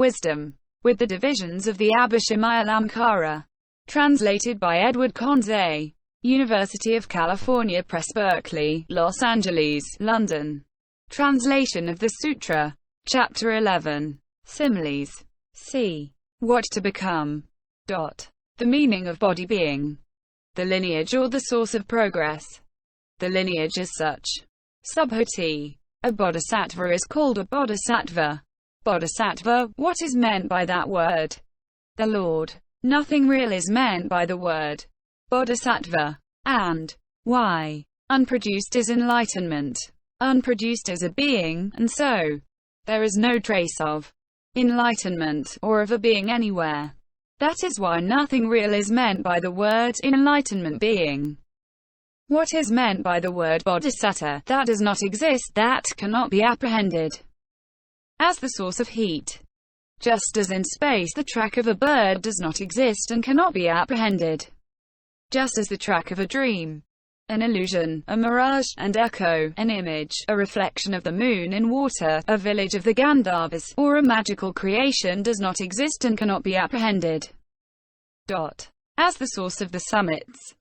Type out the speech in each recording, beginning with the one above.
wisdom, with the divisions of the Abhishamayalankara. Translated by Edward Conze. University of California Press, Berkeley, Los Angeles, London. Translation of the Sutra. Chapter 11. Similes. C. What to become. The meaning of body being. The lineage or the source of progress. The lineage as such. Subhuti. A bodhisattva is called a bodhisattva. Bodhisattva, what is meant by that word? The Lord. Nothing real is meant by the word bodhisattva. And why? Unproduced is enlightenment. Unproduced is a being, and so there is no trace of enlightenment, or of a being anywhere. That is why nothing real is meant by the word enlightenment being. What is meant by the word bodhisattva? That does not exist, that cannot be apprehended. As the source of heat. Just as in space the track of a bird does not exist and cannot be apprehended. Just as the track of a dream, an illusion, a mirage, and echo, an image, a reflection of the moon in water, a village of the Gandharvas, or a magical creation does not exist and cannot be apprehended. As the source of the summits.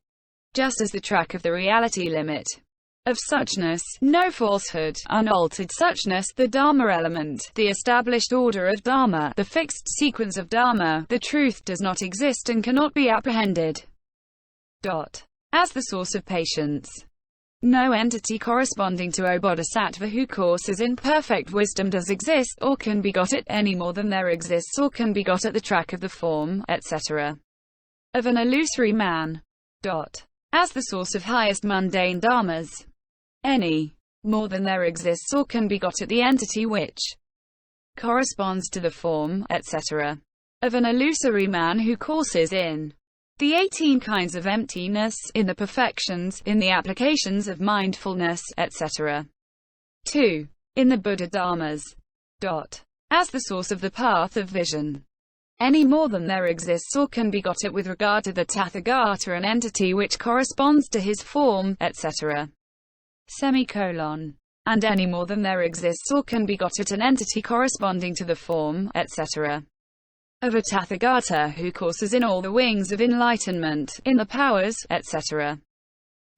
Just as the track of the reality limit of suchness, no falsehood, unaltered suchness, the Dharma element, the established order of Dharma, the fixed sequence of Dharma, the truth does not exist and cannot be apprehended. As the source of patience. No entity corresponding to a bodhisattva who courses in perfect wisdom does exist, or can be got at, any more than there exists or can be got at the track of the form, etc. of an illusory man. As the source of highest mundane dharmas. Any more than there exists or can be got at the entity which corresponds to the form, etc. of an illusory man who courses in the 18 kinds of emptiness, in the perfections, in the applications of mindfulness, etc. 2. In the Buddha dharmas. As the source of the path of vision. Any more than there exists or can be got at with regard to the tathagata, an entity which corresponds to his form, etc. And any more than there exists or can be got at an entity corresponding to the form, etc. of a tathagata who courses in all the wings of enlightenment, in the powers, etc.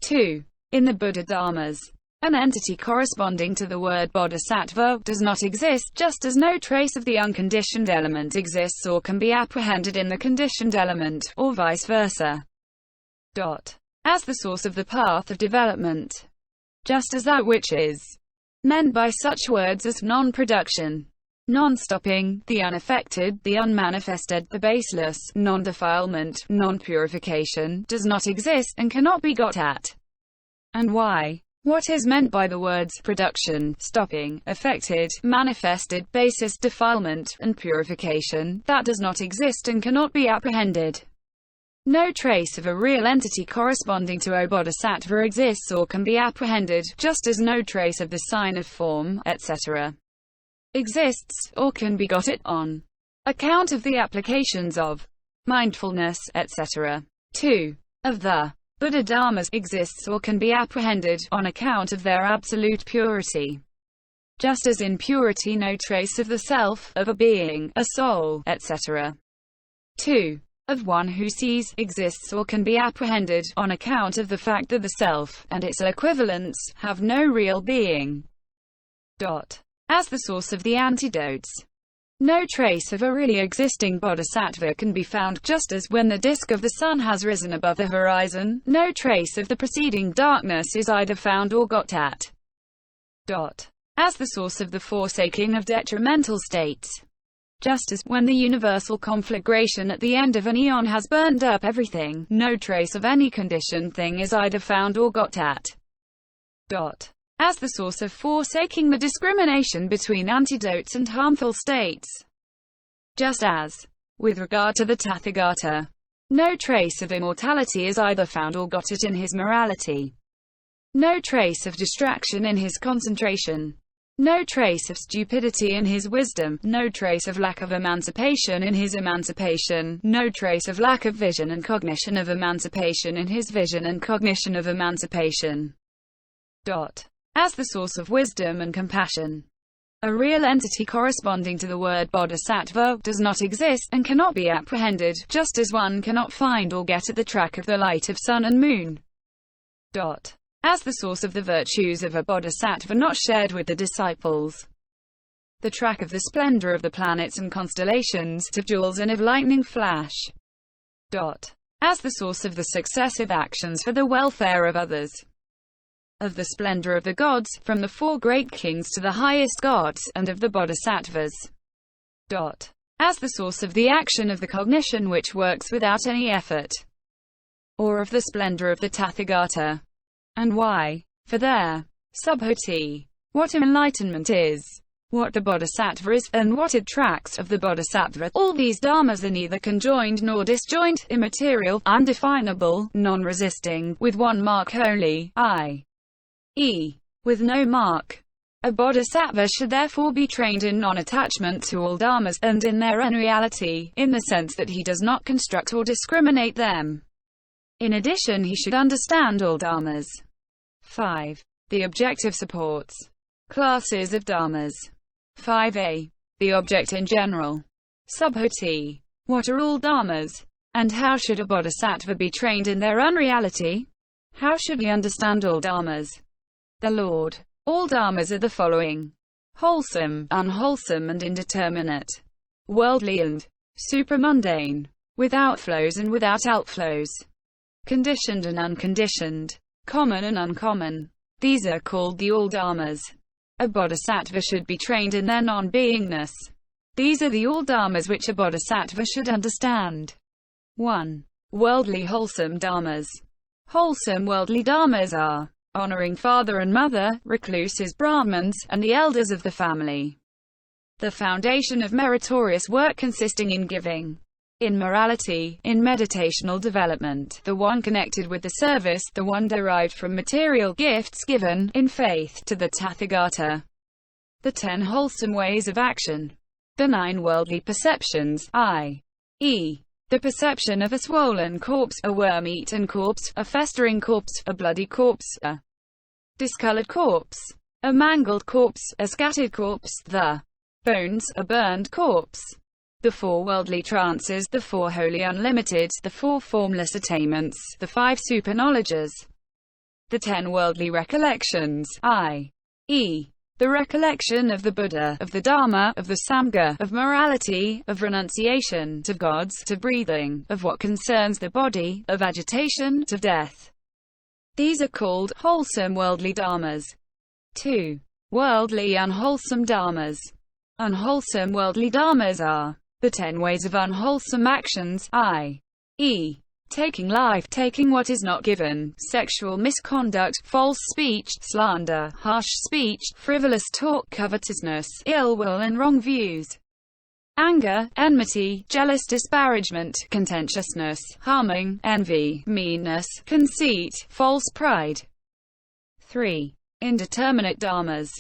2. In the Buddha dharmas. An entity corresponding to the word bodhisattva does not exist, just as no trace of the unconditioned element exists or can be apprehended in the conditioned element, or vice versa. As the source of the path of development. Just as that which is meant by such words as non-production, non-stopping, the unaffected, the unmanifested, the baseless, non-defilement, non-purification, does not exist and cannot be got at. And why? What is meant by the words production, stopping, affected, manifested, basis, defilement, and purification, that does not exist and cannot be apprehended. No trace of a real entity corresponding to a bodhisattva exists or can be apprehended, just as no trace of the sign of form, etc. exists, or can be got at, on account of the applications of mindfulness, etc. 2. Of the Buddha dharmas exists or can be apprehended, on account of their absolute purity. Just as in purity no trace of the self, of a being, a soul, etc. 2. Of one who sees, exists or can be apprehended, on account of the fact that the self, and its equivalents, have no real being. As the source of the antidotes. No trace of a really existing bodhisattva can be found, just as, when the disk of the sun has risen above the horizon, no trace of the preceding darkness is either found or got at. As the source of the forsaking of detrimental states. Just as, when the universal conflagration at the end of an eon has burned up everything, no trace of any conditioned thing is either found or got at. As the source of forsaking the discrimination between antidotes and harmful states. Just as, with regard to the tathagata, no trace of immortality is either found or got at in his morality. No trace of distraction in his concentration. No trace of stupidity in his wisdom, no trace of lack of emancipation in his emancipation, no trace of lack of vision and cognition of emancipation in his vision and cognition of emancipation. As the source of wisdom and compassion. A real entity corresponding to the word bodhisattva does not exist, and cannot be apprehended, just as one cannot find or get at the track of the light of sun and moon. As the source of the virtues of a bodhisattva not shared with the disciples. The track of the splendor of the planets and constellations, of jewels and of lightning flash. As the source of the successive actions for the welfare of others. Of the splendor of the gods, from the four great kings to the highest gods, and of the bodhisattvas. As the source of the action of the cognition which works without any effort. Or of the splendor of the tathagata. And why? For there, subhuti, what enlightenment is, what the bodhisattva is, and what it tracks of the bodhisattva. All these dharmas are neither conjoined nor disjoint, immaterial, undefinable, non-resisting, with one mark only, i.e., with no mark. A bodhisattva should therefore be trained in non-attachment to all dharmas, and in their unreality, in the sense that he does not construct or discriminate them. In addition, he should understand all dharmas. 5. The objective supports. Classes of dharmas. 5a. The object in general. Subhuti. What are all dharmas? And how should a bodhisattva be trained in their unreality? How should he understand all dharmas? The Lord. All dharmas are the following: wholesome, unwholesome and indeterminate, worldly and supramundane, with outflows and without outflows, conditioned and unconditioned, common and uncommon. These are called the all-dharmas. A bodhisattva should be trained in their non-beingness. These are the all-dharmas which a bodhisattva should understand. 1. Worldly wholesome dharmas. Wholesome worldly dharmas are honoring father and mother, recluses, brahmins, and the elders of the family. The foundation of meritorious work consisting in giving, in morality, in meditational development, the one connected with the service, the one derived from material gifts given, in faith, to the tathagata. The 10 wholesome ways of action. The 9 worldly perceptions, i.e., the perception of a swollen corpse, a worm-eaten corpse, a festering corpse, a bloody corpse, a discolored corpse, a mangled corpse, a scattered corpse, the bones, a burned corpse. The 4 worldly trances, the 4 wholly unlimited, the 4 formless attainments, the 5 super-knowledges, the 10 worldly recollections, i.e., the recollection of the Buddha, of the Dharma, of the Sangha, of morality, of renunciation, to gods, to breathing, of what concerns the body, of agitation, to death. These are called wholesome worldly dharmas. 2. Worldly unwholesome dharmas. Unwholesome worldly dharmas are the 10 ways of unwholesome actions, i.e., taking life, taking what is not given, sexual misconduct, false speech, slander, harsh speech, frivolous talk, covetousness, ill will and wrong views, anger, enmity, jealous disparagement, contentiousness, harming, envy, meanness, conceit, false pride. 3. Indeterminate dharmas.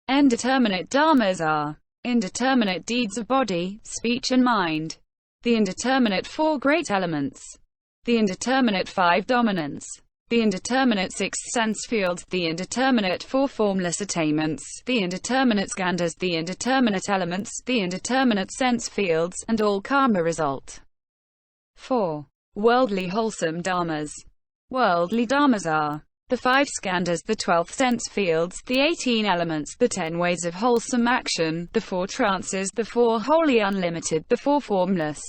Indeterminate dharmas are indeterminate deeds of body, speech and mind, the indeterminate 4 great elements, the indeterminate 5 dominants, the indeterminate 6 sense fields, the indeterminate 4 formless attainments, the indeterminate skandhas, the indeterminate elements, the indeterminate sense fields, and all karma result. 4. Worldly wholesome dharmas. Worldly dharmas are the 5 skandhas, the 12 sense fields, the 18 elements, the 10 ways of wholesome action, the 4 trances, the 4 wholly unlimited, the 4 formless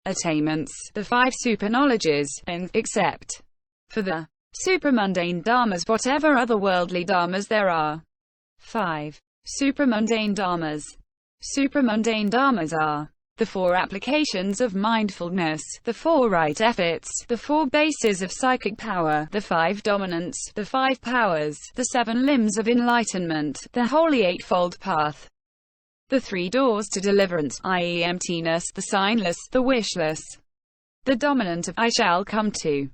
attainments, the 5 super-knowledges, and, except for the supramundane dharmas, whatever other worldly dharmas there are. 5. Supramundane dharmas. Supramundane dharmas are the 4 applications of mindfulness, the 4 right efforts, the 4 bases of psychic power, the 5 dominants, the 5 powers, the 7 limbs of enlightenment, the holy eightfold path, the 3 doors to deliverance, i.e. emptiness, the signless, the wishless, the dominant of I shall come to,